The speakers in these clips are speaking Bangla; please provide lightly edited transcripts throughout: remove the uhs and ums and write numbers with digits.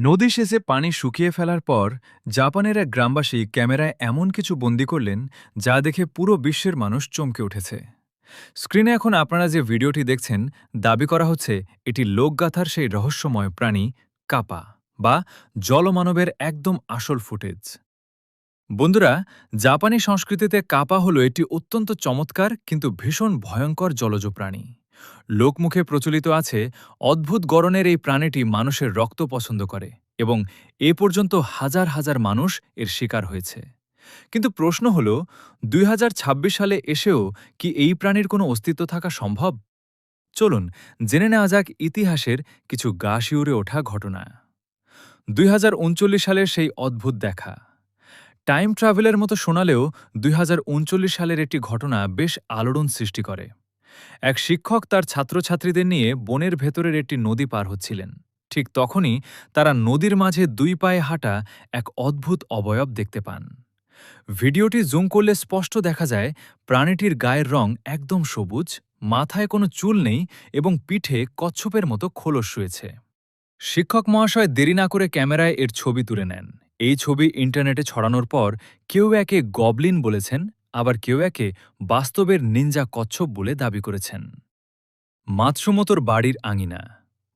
নদী শেষে পানি শুকিয়ে ফেলার পর জাপানের এক গ্রামবাসী ক্যামেরায় এমন কিছু বন্দী করলেন যা দেখে পুরো বিশ্বের মানুষ চমকে উঠেছে। স্ক্রিনে এখন আপনারা যে ভিডিওটি দেখছেন, দাবি করা হচ্ছে এটি লোকগাথার সেই রহস্যময় প্রাণী কাপা বা জলমানবের একদম আসল ফুটেজ। বন্ধুরা, জাপানি সংস্কৃতিতে কাপা হলো একটি অত্যন্ত চমৎকার কিন্তু ভীষণ ভয়ঙ্কর জলজ প্রাণী। লোকমুখে প্রচলিত আছে অদ্ভুত গড়নের এই প্রাণীটি মানুষের রক্ত পছন্দ করে এবং এ পর্যন্ত হাজার হাজার মানুষ এর শিকার হয়েছে। কিন্তু প্রশ্ন হল, ২০২৬ সালে এসেও কি এই প্রাণীর কোনো অস্তিত্ব থাকা সম্ভব? চলুন জেনে নেওয়া যাক ইতিহাসের কিছু গা শিউরে ওঠা ঘটনা। ২০৩৯ সালের সেই অদ্ভুত দেখা। টাইম ট্রাভেলের মতো শোনালেও ২০৩৯ সালের একটি ঘটনা বেশ আলোড়ন সৃষ্টি করে। এক শিক্ষক তার ছাত্রছাত্রীদের নিয়ে বনের ভেতরের একটি নদী পার হচ্ছিলেন। ঠিক তখনই তারা নদীর মাঝে দুই পায়ে হাঁটা এক অদ্ভুত অবয়ব দেখতে পান। ভিডিওটি জুম করলে স্পষ্ট দেখা যায় প্রাণীটির গায়ের রং একদম সবুজ, মাথায় কোনো চুল নেই এবং পিঠে কচ্ছপের মতো খোলস শুয়েছে। শিক্ষক মহাশয় দেরি না করে ক্যামেরায় এর ছবি তুলে নেন। এই ছবি ইন্টারনেটে ছড়ানোর পর কেউ একে গবলিন বলেছেন, আবার কেউ একে বাস্তবের নিনজা কচ্ছপ বলে দাবি করেছেন। মাতসুমোতোর বাড়ির আঙিনা।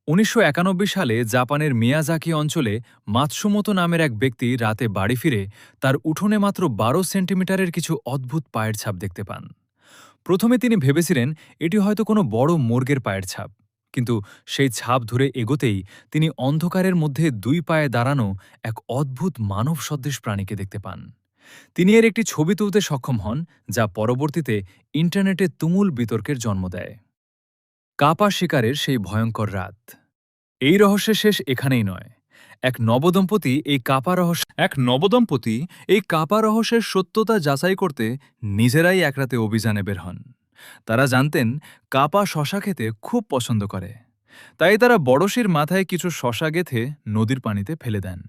১৯৯১ সালে জাপানের মিয়াজাকি অঞ্চলে মাতসুমোতো নামের এক ব্যক্তি রাতে বাড়ি ফিরে তার উঠোনে মাত্র ১২ সেন্টিমিটারের কিছু অদ্ভুত পায়ের ছাপ দেখতে পান। প্রথমে তিনি ভেবেছিলেন এটি হয়তো কোনো বড় মর্গের পায়ের ছাপ, কিন্তু সেই ছাপ ধরে এগোতেই তিনি অন্ধকারের মধ্যে দুই পায়ে দাঁড়ানো এক অদ্ভুত মানব সদৃশ প্রাণীকে দেখতে পান। তিনি এর একটি ছবি তুলতে সক্ষম হন, যা পরবর্তীতে ইন্টারনেটে তুমুল বিতর্কের জন্ম দেয়। কাপা শিকারের সেই ভয়ঙ্কর রাত। এই রহস্যের শেষ এখানেই নয়। এক নবদম্পতি এই কাপা রহস্যের সত্যতা যাচাই করতে নিজেরাই এক রাতে অভিযানে বের হন। তারা জানতেন কাপা শশা খেতে খুব পছন্দ করে, তাই তারা বড়শির মাথায় কিছু শশা গেঁথে নদীর পানিতে ফেলে দেন।